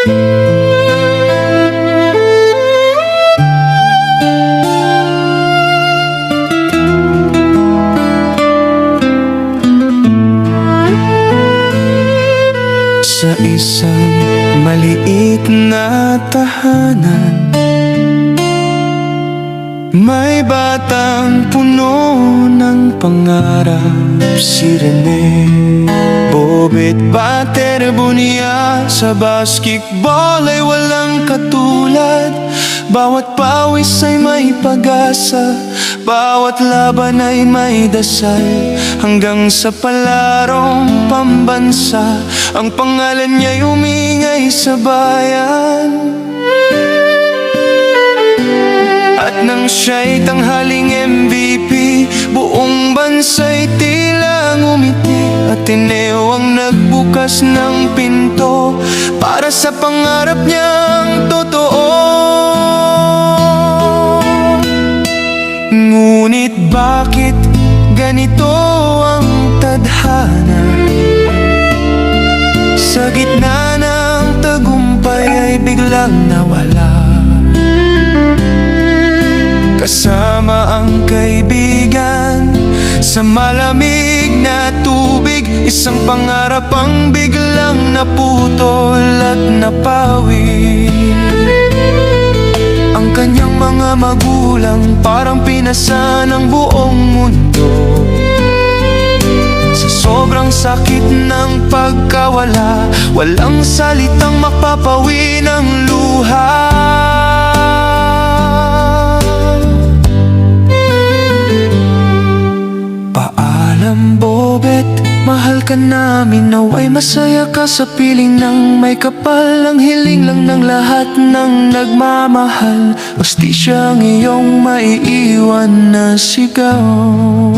Sa isang maliit na tahanan, may batang puno ng pangarap. Si Rene Bobet Baterbo niya sa basketball ay walang katulad. Bawat pawis ay may pag-asa, bawat laban ay may dasal, hanggang sa palarong pambansa ang pangalan niya'y umingay sa bayan. At nang siya'y tanghaling MVP, buong bansa'y tila ngumiti. Ateneo ang nagbukas ng pinto para sa pangarap niyang totoo. Ngunit bakit ganito ang tadhana? Sa gitna ng tagumpay ay biglang nawala. Kasama ang kaibigan sa malamig na tubig, isang pangarap ang biglang naputol at napawi. Ang kanyang mga magulang parang pinasa ng buong mundo. Sa sobrang sakit ng pagkawala, walang salitang mapapawi ng luha. Paalam Bobet, mahal ka namin, naway masaya ka sa piling ng may kapal. Ang hiling lang ng lahat ng nagmamahal, hustisya ang iyong maiiwan na sigaw.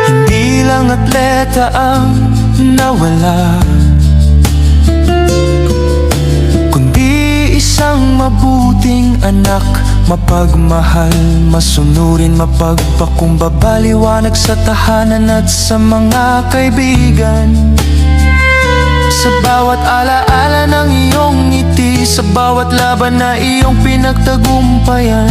Hindi lang atleta ang nawala, kundi isang mabuting anak. Mapagmahal, masunurin, mapagpakumbaba, liwanag sa tahanan at sa mga kaibigan. Sa bawat alaala ng iyong ngiti, sa bawat laban na iyong pinagtagumpayan,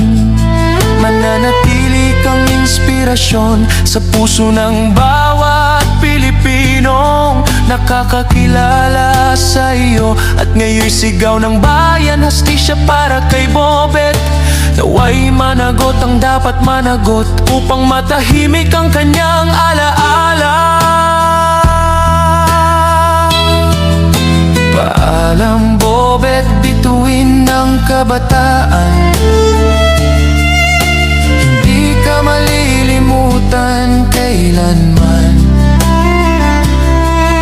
mananatili kang inspirasyon sa puso ng bawat Pilipinong nakakakilala sa iyo. At ngayon'y sigaw ng bayan, hustisya para kay Bobet. Naway managot ang dapat managot, upang matahimik ang kanyang alaala. Paalam Bobet, bituin ng kabataan, hindi ka malilimutan kailanman.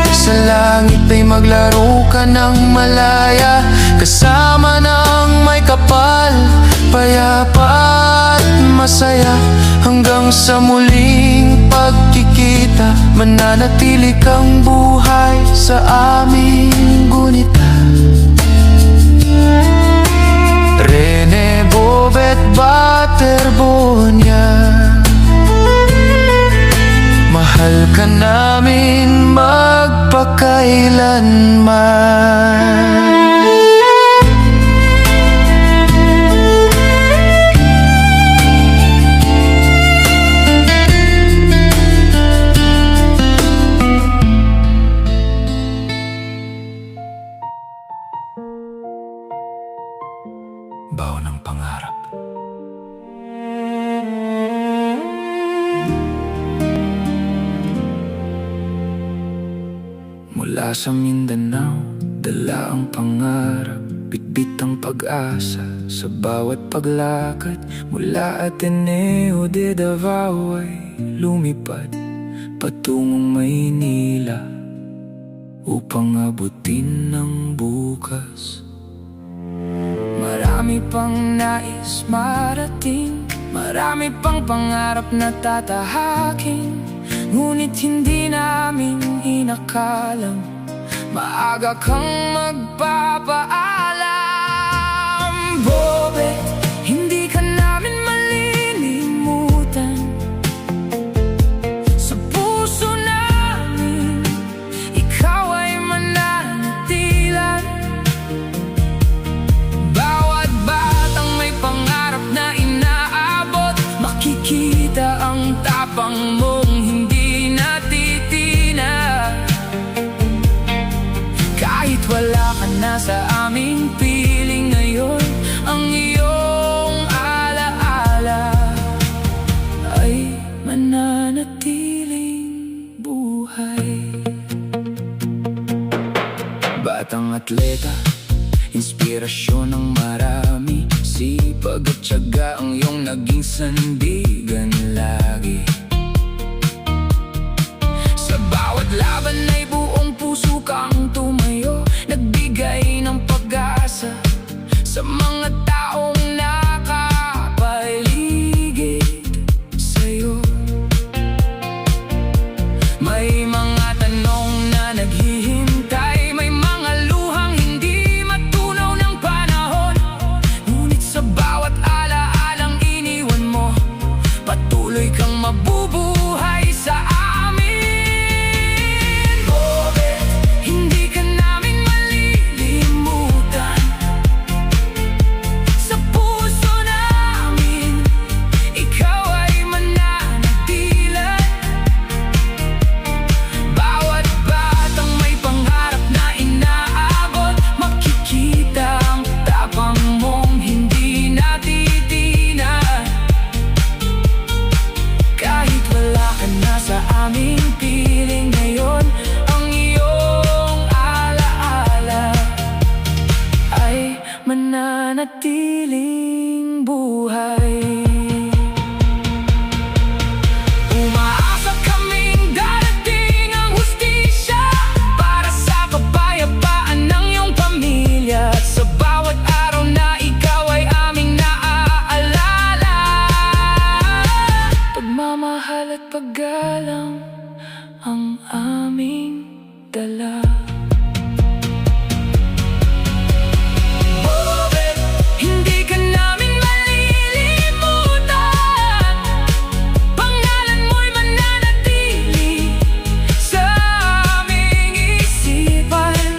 Sa langit ay maglaro ka ng malaya, kasama ng may kapal, payapa at masaya. Hanggang sa muling pagkikita, mananatili kang buhay sa aming gunita. Rene Bobet Baterbo niya, mahal ka namin magpakailanman. Baon ng pangarap. Mula sa Mindanao, dala ang pangarap, bitbit ang pag-asa sa bawat paglakad. Mula Ateneo de Davao ay lumipad patungong Maynila upang abutin ang bukas. Marami pang nais marating, marami pang pangarap na tatahakin, ngunit hindi namin inakalang maaga kang magpapaalam. Bobet, hindi ka namin malilimutan. Sa puso namin, ikaw ay mananatila. wala ka na sa aming piling ngayon, ang iyong alaala ay mananatiling buhay. Batang atleta, inspirasyon ng marami, sipag at tiyaga ang iyong naging sandigan lagi. Sa bawat laban ay buong puso kang tumayo, nagbigay ng pag-asa sa mga taong nakapaligid sa'yo. May mga tanong na naghihintay, may mga luhang hindi matunaw ng panahon, ngunit sa bawat alaalang iniwan mo, patuloy kang mabubuhay sa amin. Bobet, hindi ka namin malilimutan. Sa puso namin, ikaw ay mananatilan. Bawat batang may pangarap na inaabot, makikita ang tapang mong hindi natitinag. Kahit wala ka na sa aming piling ngayon, ang iyong alaala ay mananatiling buhay. Umaasa kaming darating ang hustisya para sa kapayapaan ng iyong pamilya, at sa bawat araw na ikaw ay aming naaalala. Pagmamahal at paggalang ang aming dala. Bobet, hindi ka namin malilimutan. Pangalan mo'y mananatili sa aming isipan.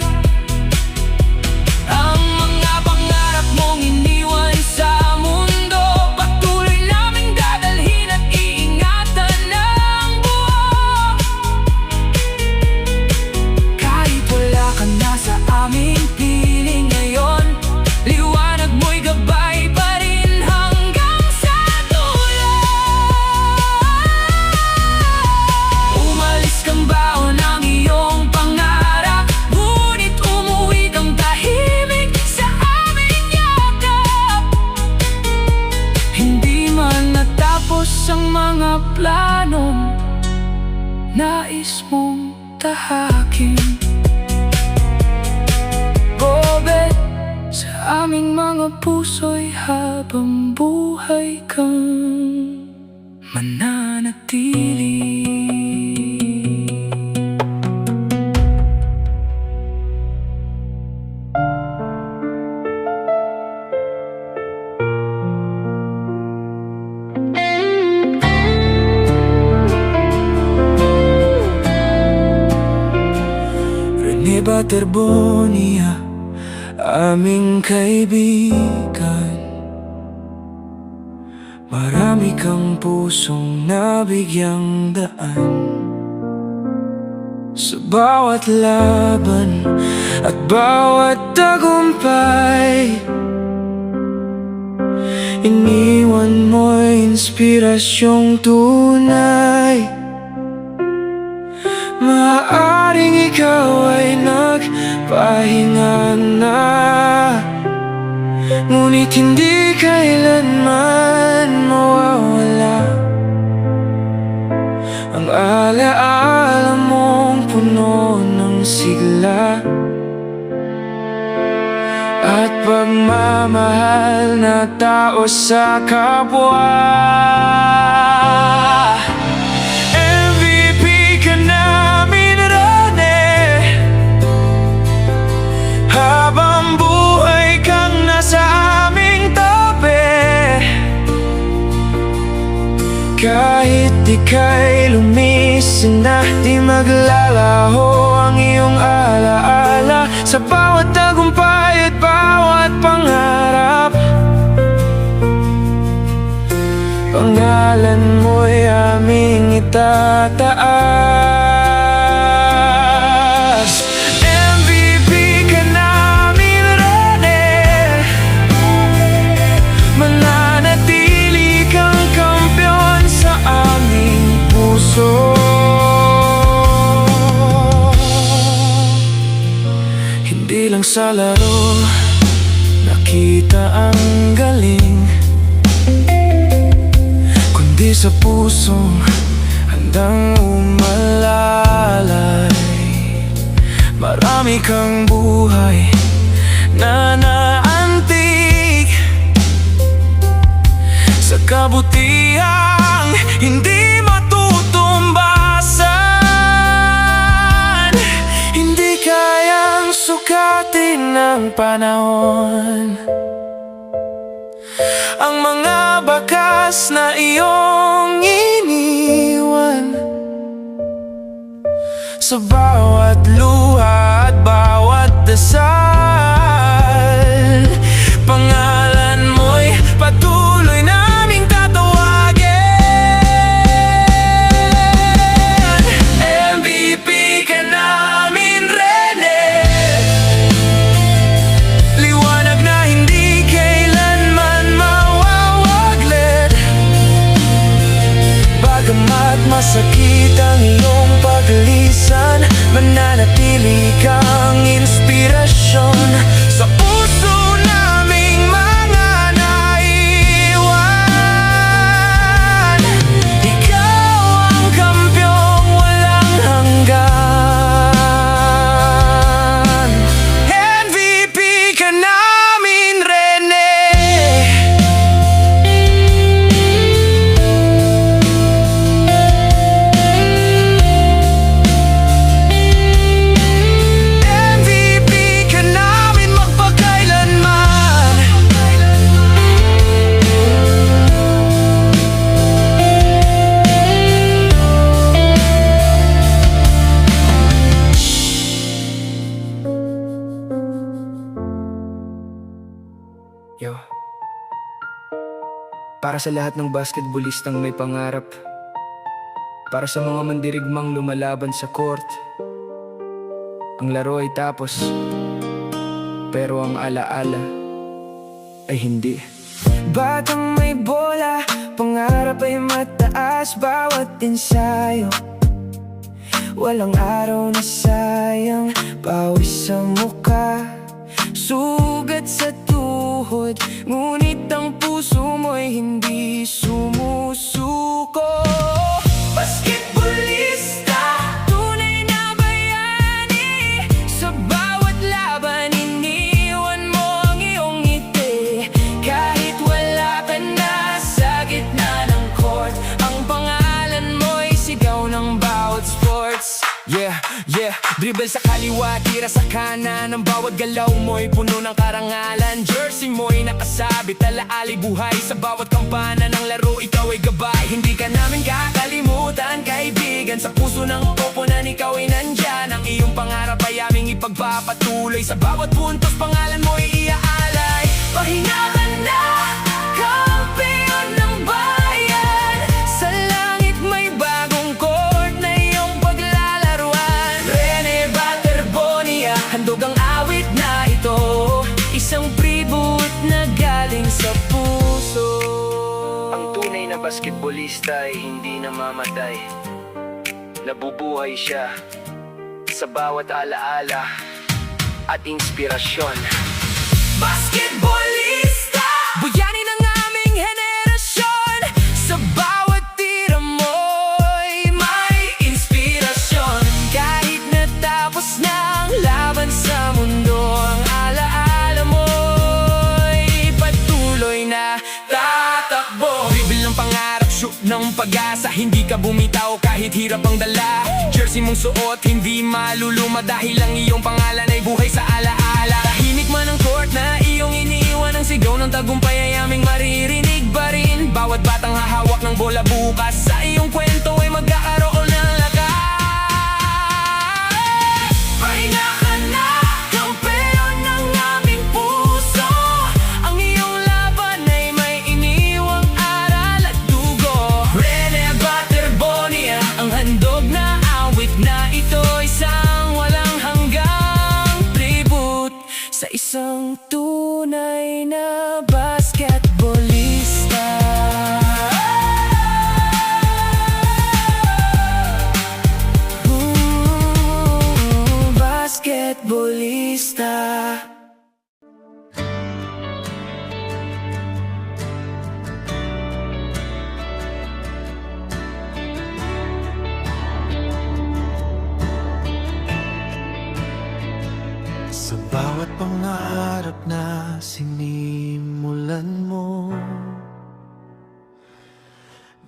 Ang mga pangarap mong iniwan sa mundo, patuloy naming dadalhin at iingatan ng buo. Kahit wala ka na sa aming piling ngayon, liwanag mo'y gabay pa rin hanggang sa dulo. Umalis kang baon ng iyong pangarap, ngunit umuwi kang tahimik sa aming yakap. Hindi man natapos ang mga planong nais mong tahakin. Bobet, sa aming mga puso'y habang buhay kang mananatili. Rene Baterbonia, aming kaibigan. Marami kang pusong nabigyang daan. Sa bawat laban at bawat tagumpay, iniwan mo'y inspirasyong tunay. Maaaring ikaw ay nagpahinga na, ngunit hindi kailanman mawawala ang alaala mong puno ng sigla at pagmamahal na tao sa kapwa. MVP ka namin, Rene, habang buhay kang nasa aming tabi. Kahit ika'y lumisin na, di maglalaho ang iyong alaala sa bawat tagumpay at bawat pangarap. Pangalan mo'y aming itataas. MVP ka Hindi lang sa laro nakita ang galing, kundi sa pusong handang umalalay. Marami kang buhay na naantig sa kabutihang hindi matutumbasan. Hindi kayang sukatin ng panahon ang mga bakas na iyong iniwan. Sa bawat luha at bawat dasal, pangalan mo'y patuloy naming tatawagin. MVP ka namin, Rene. Liwanag na hindi kailanman mawawaglit. Bagamat masakit ang iyong paglisan, mananatili kang inspirasyon sa puso naming mga naiwan. Ikaw ang kampiong walang hanggan. MVP ka namin, Rene. Yo. Para sa lahat ng basketballistang may pangarap, para sa mga mandirigmang lumalaban sa court, ang laro ay tapos, pero ang alaala ay hindi. Batang may bola, pangarap ay mataas, bawat ensayo walang araw na sayang, pawis sa muka, sugat sa tuhod, ngunit ang puso mo'y hindi sumusuko. Basketballista, tunay na bayani, sa bawat laban iniwan mo ang iyong ngiti. Kahit wala ka na sa gitna ng court, ang pangalan mo'y sigaw ng bawat sports. Yeah, dribble sa kaliwa, tira sa kanan, ang bawat galaw mo'y puno ng karangalan. Jersey mo'y nakasabit, alaali buhay, sa bawat kampana ng laro ikaw ay gabay. Hindi ka namin kakalimutan, kaibigan, sa puso ng koponan ikaw ay nandyan. Ang iyong pangarap ay aming ipagpapatuloy, sa bawat puntos pangalan mo'y iaalay. Pahinga ka na, kampiyon ng bayan, sa langit may bagong court na iyong paglalaruan. Rene Baterbonia, handog ang awit na ito, isang tribute na galing sa puso. Ang tunay na basketballista ay hindi namamatay, nabubuhay siya sa bawat alaala at inspirasyon. Basketballista, bayani ng aming henerasyon, sa bawat tira mo'y may inspirasyon. Kahit natapos na ang laban sa mundo, ang alaala mo'y patuloy na tatakbo. Dribble ng pangarap, shoot ng pag-asa, hindi ka bumitaw kahit hirap ang dala. Jersey mong suot, hindi maluluma, dahil ang iyong pangalan ay buhay sa alaala. Tahimik man ang court na iyong iniiwan, ang sigaw ng tagumpay ay aming maririnig pa rin. Bawat batang hahawak ng bola bukas, sa iyong kwento ay magkakaroon ng lakas. Pahinga ka na, kampeon ng aming puso, ang iyong laban ay may iniwang aral at dugo. Rene Baterbonia, ang handog na awit na ito, isang walang hanggang tribute sa isang tunay na basketballista. Basketballista. pangarap na sinimulan mo.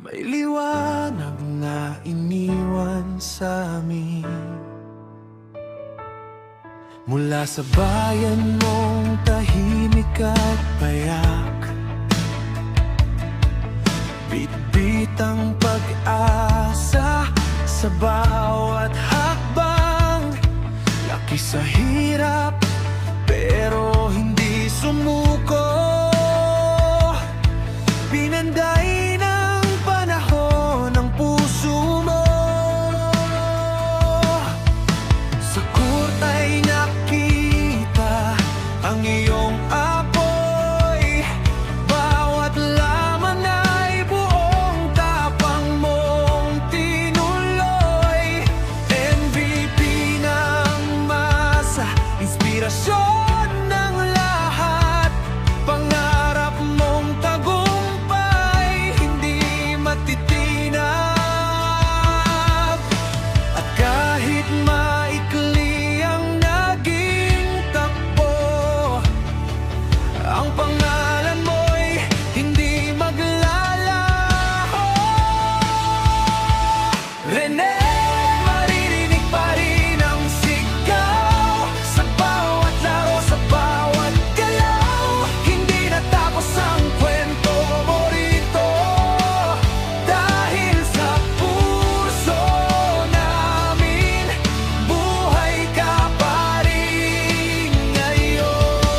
May liwanag na iniwan sa amin mula sa bayan mong tahimik at payak. Bitbit ang pag-asa sa bawat hakbang. Laki sa hirap pero hindi sumuko. Pinanday ng panahon ang puso mo. Sa kurta'y nakita ang iyong apoy. Bawat laman ay buong tapang mong tinuloy. MVP ng masa, inspirasyon ng lahat. Pangarap mong tagumpay, hindi matitinag. At kahit maikli ang naging takbo, ang pangalan mo'y hindi maglalaho. Rene, maririnig pa rin ang sigaw sa bawat laro, sa bawat galaw. Hindi natapos ang kwento mo rito, dahil sa puso namin buhay ka pa rin ngayon.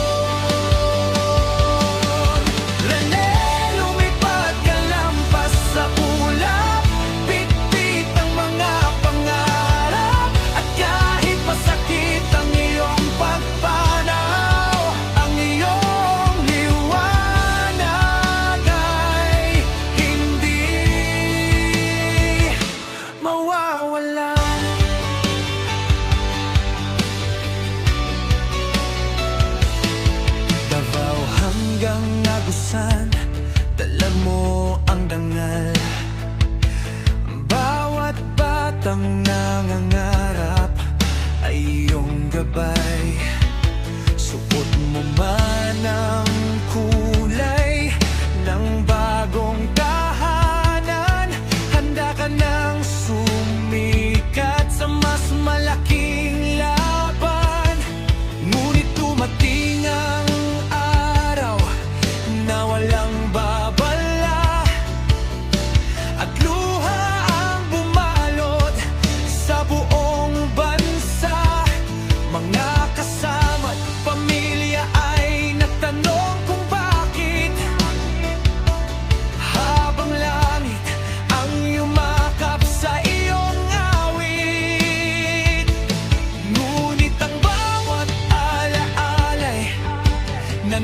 Rene, lumipad ka lampas sa ulap. Bitbit ang mga pangarap. At kahit masakit ang iyong pagpanaw, ang iyong liwanag ay hindi mawawala. Davao hanggang Agusan, dala mo ang dangal. Bawat batang nangangarap ay iyong gabay. Suot mo man ang kulay ng bagong tahanan, handa ka nang sumikat sa mas malaking laban. Ngunit dumating ang araw na walang babala, at luha ang bumalot sa buong bansa. Mga kasama't pamilya ay nagtanong kung bakit, habang langit ang yumakap sa iyong awit. Ngunit ang bawat alaalay na